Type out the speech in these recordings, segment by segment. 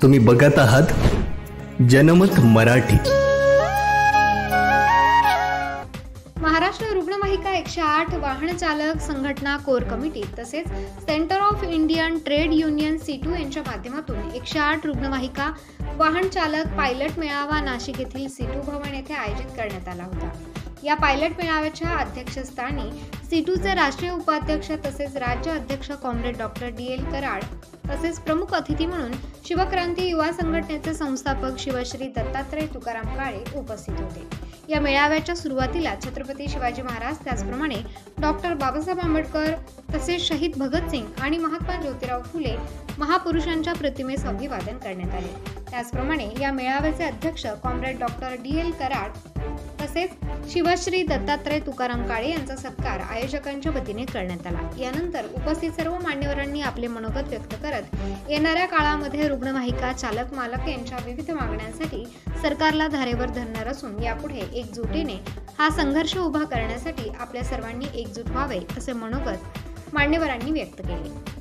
तुम्ही बघत आहात जनमत मराठी। महाराष्ट्र रुग्णवाहिका 108 वाहन चालक संघटना कोर कमिटी तसेच centre of Indian trade union C2 यांच्या माध्यमातून 108 रुग्णवाहिका वाहन चालक पायलट मेळावा नाशिक येथील C2 भवन येथे आयोजित करण्यात आला होता। या पायलट मेळाव्याच्या अध्यक्षस्थानी C2चे राष्ट्रीय उपाध्यक्ष तसेच राज्य अध्यक्ष कॉम्रेड डॉक्टर DL कराड तसेच प्रमुख अतिथी म्हणून शिवक्रांती युवा संघटनेचे संस्थापक शिवश्री दत्तात्रय तुकाराम काळे उपस्थित होते। या मेळाव्याच्या सुरुवातीला छत्रपती शिवाजी महाराज त्याचप्रमाणे डॉक्टर बाबासाहेब आंबेडकर तसेच शहीद भगतसिंग आणि महात्मा ज्योतिराव फुले महापुरुषांच्या प्रतिमेस अभिवादन करण्यात आले। त्याचप्रमाणे या मेळाव्याचे अध्यक्ष कॉम्रेड डॉक्टर DL कराड तसेच शिवश्री दत्तात्रय तुकाराम काळे यांचा सत्कार आयोजकांच्या वतीने करण्यात आला। यानंतर उपस्थित सर्व मान्यवरांनी आपले मनोगत व्यक्त करत येणाऱ्या काळामध्ये रुग्णवाहिका चालक मालक यांच्या विविध मागण्यांसाठी सरकारला धारेवर धरणार असून यापुढे एकजुटीने हा संघर्ष उभा करण्यासाठी आपल्या सर्वांनी एकजूट व्हावे असे मनोगत मान्यवरांनी व्यक्त केले।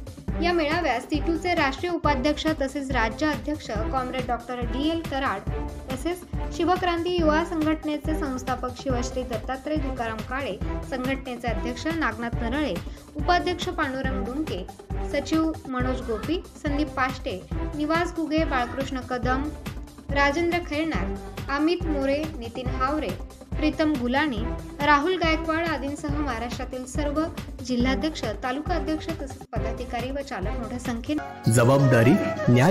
या मेळाव्यात C2चे राष्ट्रीय उपाध्यक्ष तसेच राज्य अध्यक्ष कॉम्रेड डॉक्टर DL कराड तसेच शिवक्रांती युवा संघटनेचे संस्थापक शिवश्री दत्तात्रय तुकाराम काळे, संघटनेचे अध्यक्ष नागनाथ नरळे, उपाध्यक्ष पांडुरंग डुंके, सचिव मनोज गोपी, संदीप पाष्टे, निवास गुगे, बाळकृष्ण कदम, राजेंद्र खैरनार, अमित मोरे, नितीन हावरे, प्रीतम गुलानी, राहुल गायकवाड आदींसह महाराष्ट्रातील सर्व जिल्हाध्यक्ष, तालुका अध्यक्ष तसेच पदाधिकारी व चालक मोठ्या संख्येने जबाबदारी न्याय